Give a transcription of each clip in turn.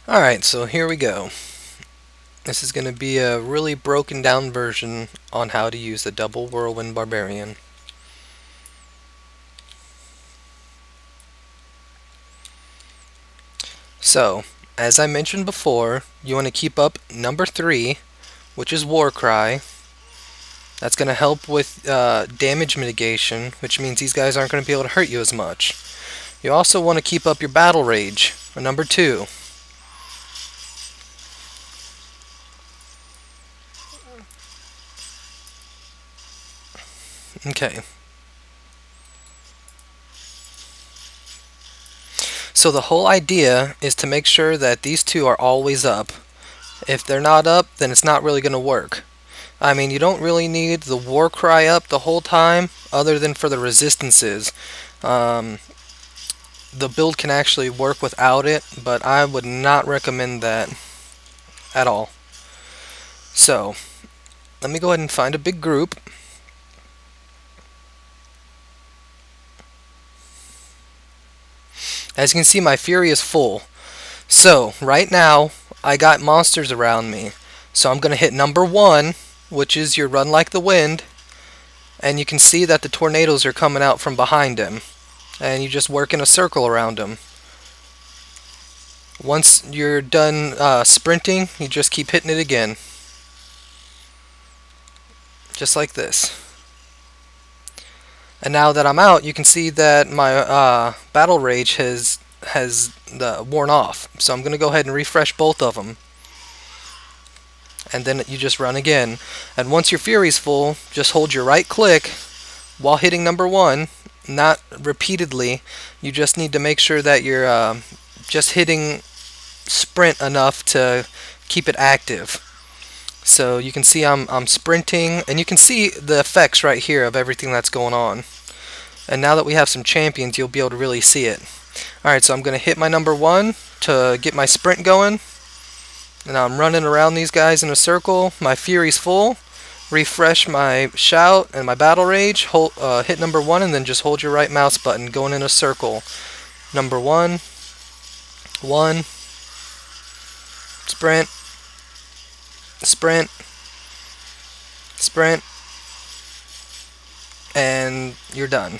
Alright, so here we go. This is going to be a really broken down version on how to use the double whirlwind barbarian. So, as I mentioned before, you want to keep up number 3, which is War Cry. That's going to help with damage mitigation, which means these guys aren't going to be able to hurt you as much. You also want to keep up your Battle Rage, number 2. Okay. So the whole idea is to make sure that these two are always up. If they're not up, then it's not really going to work. I mean, you don't really need the War Cry up the whole time, other than for the resistances. The build can actually work without it, but I would not recommend that at all. So, let me go ahead and find a big group. As you can see, my fury is full. So, right now, I got monsters around me. So I'm going to hit number 1, which is your Run Like the Wind. And you can see that the tornadoes are coming out from behind him. And you just work in a circle around him. Once you're done sprinting, you just keep hitting it again. Just like this. And now that I'm out, you can see that my Battle Rage has worn off. So I'm going to go ahead and refresh both of them. And then you just run again. And once your fury's full, just hold your right click while hitting number 1, not repeatedly. You just need to make sure that you're just hitting sprint enough to keep it active. So you can see I'm sprinting, and you can see the effects right here of everything that's going on. And now that we have some champions, you'll be able to really see it. Alright, so I'm going to hit my number 1 to get my sprint going. And I'm running around these guys in a circle. My fury's full. Refresh my shout and my battle rage. Hit number 1 and then just hold your right mouse button, going in a circle. Number 1, 1, sprint, sprint, sprint, and you're done.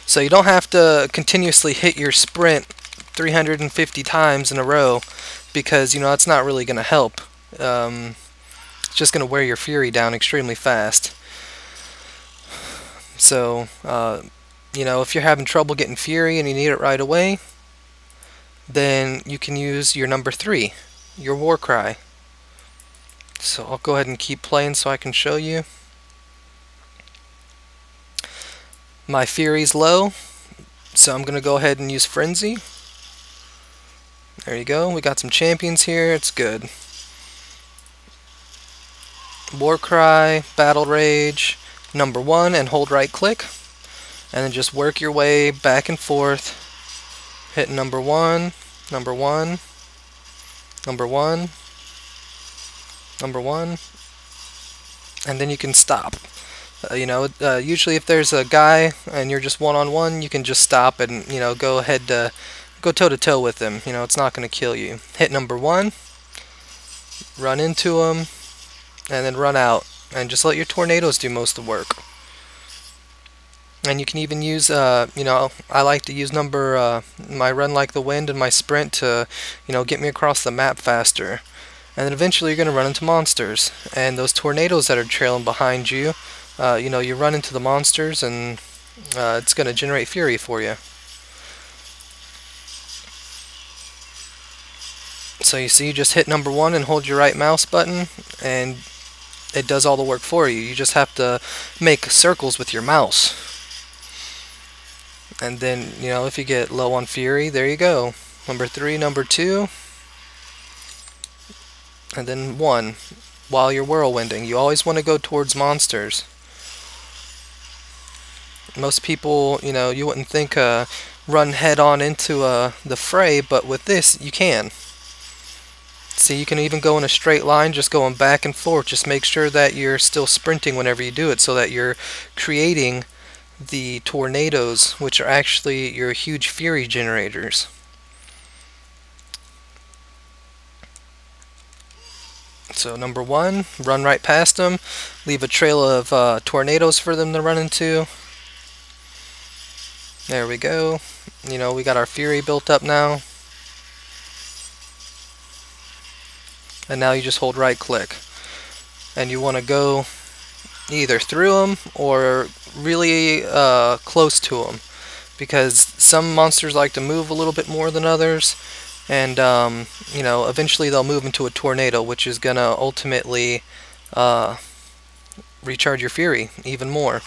So you don't have to continuously hit your sprint 350 times in a row, because that's not really going to help. It's just going to wear your fury down extremely fast. So if you're having trouble getting fury and you need it right away, then you can use your number 3, your War Cry. So I'll go ahead and keep playing so I can show you. My fury's low, so I'm going to go ahead and use Frenzy. There you go, we got some champions here, it's good. War Cry, Battle Rage, number 1, and hold right click. And then just work your way back and forth. Hit number 1, number 1, number 1, number 1, and then you can stop. Usually if there's a guy and you're just one-on-one, you can just stop and, go ahead to go toe-to-toe with him. It's not going to kill you. Hit number 1, run into him, and then run out. And just let your tornadoes do most of the work. And you can even use, I like to use my Run Like the Wind and my sprint to, get me across the map faster. And then eventually you're going to run into monsters. And those tornadoes that are trailing behind you, you run into the monsters and it's going to generate fury for you. So you see, you just hit number 1 and hold your right mouse button, and it does all the work for you. You just have to make circles with your mouse. And then, if you get low on fury, there you go. Number 3, number 2, and then 1 while you're whirlwinding. You always want to go towards monsters. Most people, you wouldn't think run head on into the fray, but with this, you can. See, you can even go in a straight line, just going back and forth. Just make sure that you're still sprinting whenever you do it, so that you're creating the tornadoes, which are actually your huge fury generators. So number one, run right past them, leave a trail of tornadoes for them to run into. There we go. You know, we got our fury built up now. And now you just hold right click. And you want to go either through them or really close to them, because some monsters like to move a little bit more than others, and you know, eventually they'll move into a tornado, which is gonna ultimately recharge your fury even more.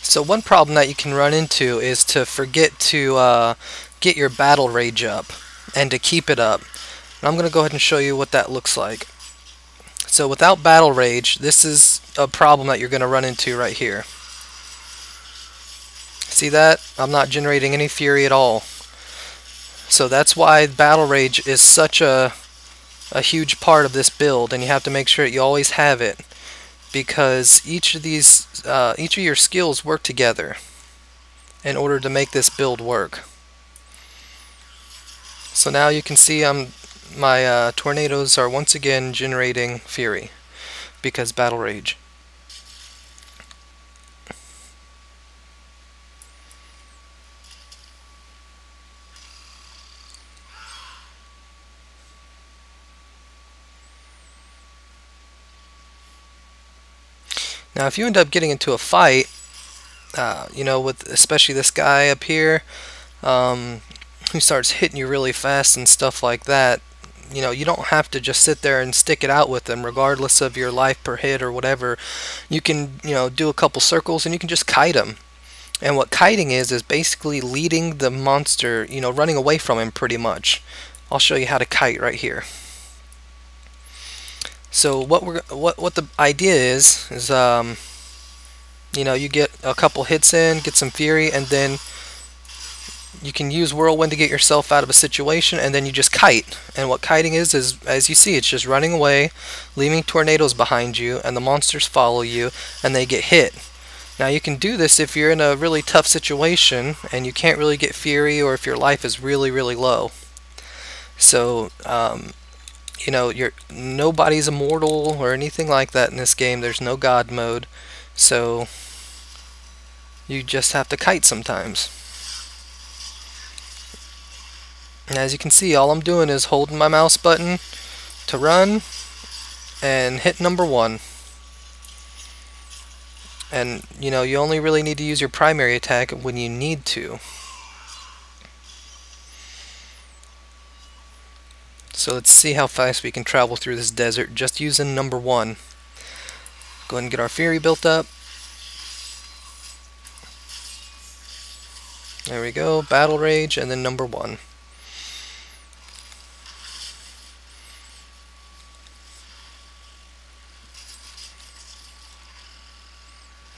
So one problem that you can run into is to forget to get your battle rage up and to keep it up. And I'm going to go ahead and show you what that looks like. So without battle rage, this is a problem that you're going to run into right here. See that? I'm not generating any fury at all. So that's why battle rage is such a huge part of this build, and you have to make sure that you always have it, because each of your skills work together in order to make this build work. So now you can see my tornadoes are once again generating fury because battle rage. Now if you end up getting into a fight, you know, with especially this guy up here, who starts hitting you really fast and stuff like that, you know, you don't have to just sit there and stick it out with them regardless of your life per hit or whatever. You can, you know, do a couple circles and you can just kite them. And what kiting is basically leading the monster, you know, running away from him pretty much. I'll show you how to kite right here. So what the idea is you know, you get a couple hits in, get some fury, and then you can use whirlwind to get yourself out of a situation, and then you just kite. And what kiting is as you see, it's just running away, leaving tornadoes behind you, and the monsters follow you and they get hit. Now you can do this if you're in a really tough situation and you can't really get fury, or if your life is really low. So you know, nobody's immortal or anything like that in this game. There's no God mode, so you just have to kite sometimes. And as you can see, all I'm doing is holding my mouse button to run and hit number one. And you know, you only really need to use your primary attack when you need to. So let's see how fast we can travel through this desert just using number one. Go ahead and get our fury built up. There we go, battle rage, and then number one.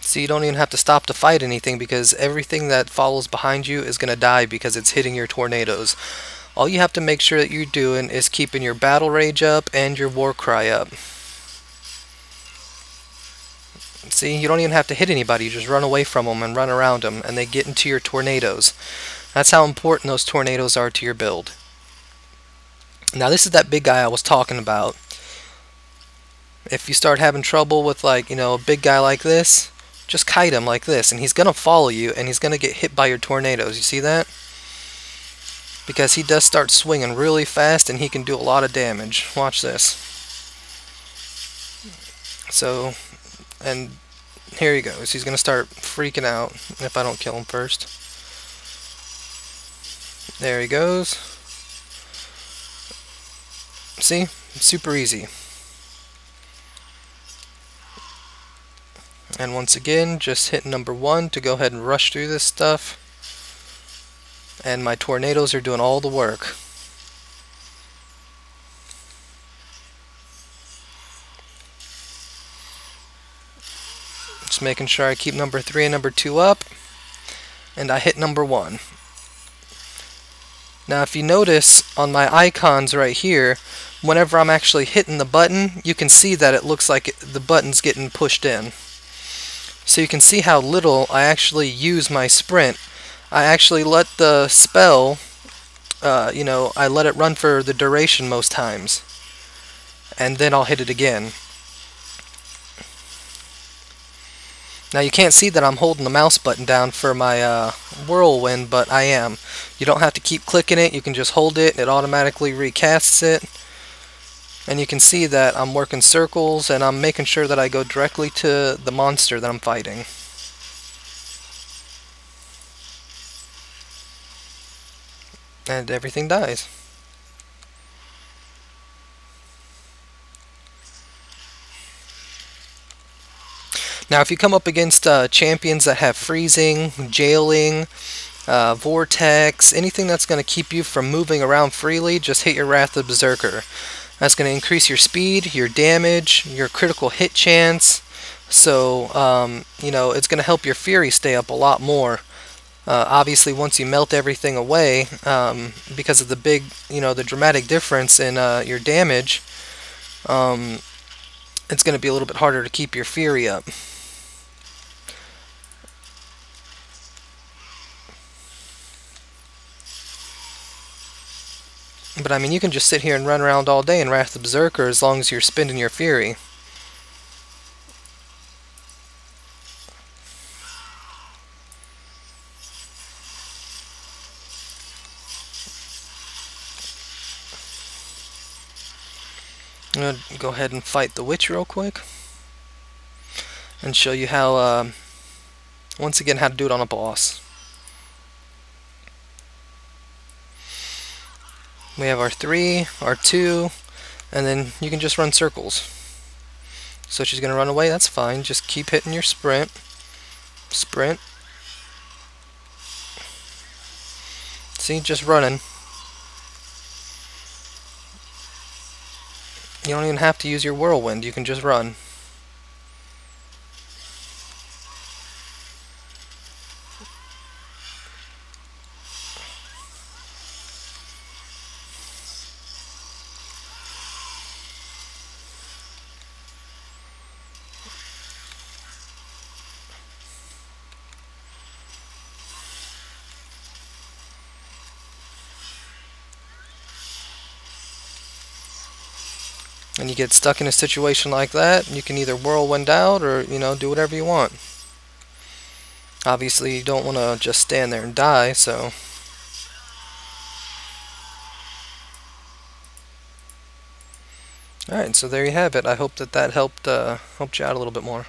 So you don't even have to stop to fight anything, because everything that follows behind you is going to die because it's hitting your tornadoes. All you have to make sure that you're doing is keeping your battle rage up and your war cry up. See, you don't even have to hit anybody, you just run away from them and run around them, and they get into your tornadoes. That's how important those tornadoes are to your build. Now this is that big guy I was talking about. If you start having trouble with, like, you know, a big guy like this, just kite him like this, and he's going to follow you, and he's going to get hit by your tornadoes. You see that? Because he does start swinging really fast, and he can do a lot of damage. Watch this. So, and here he goes. He's going to start freaking out if I don't kill him first. There he goes. See? Super easy. And once again, just hit number 1 to go ahead and rush through this stuff. And my tornadoes are doing all the work. Just making sure I keep number 3 and number 2 up. And I hit number 1. Now if you notice on my icons right here, whenever I'm actually hitting the button, you can see that it looks like the button's getting pushed in. So you can see how little I actually use my sprint. I actually let the spell, I let it run for the duration most times. And then I'll hit it again. Now you can't see that I'm holding the mouse button down for my whirlwind, but I am. You don't have to keep clicking it, you can just hold it, it automatically recasts it. And you can see that I'm working circles and I'm making sure that I go directly to the monster that I'm fighting. And everything dies. Now if you come up against champions that have freezing, jailing, vortex, anything that's going to keep you from moving around freely, just hit your Wrath of Berserker. That's going to increase your speed, your damage, your critical hit chance. So, it's going to help your Fury stay up a lot more. Obviously, once you melt everything away, because of the big, the dramatic difference in your damage, it's going to be a little bit harder to keep your Fury up. But I mean, you can just sit here and run around all day in Wrath of Berserker as long as you're spending your Fury. I'm going to go ahead and fight the witch real quick and show you how, once again, how to do it on a boss. We have our 3, our 2, and then you can just run circles. So she's going to run away, that's fine. Just keep hitting your sprint. Sprint. See, just running. You don't even have to use your whirlwind, you can just run. And you get stuck in a situation like that, you can either whirlwind out or, do whatever you want. Obviously, you don't want to just stand there and die, so... Alright, so there you have it. I hope that helped you out a little bit more.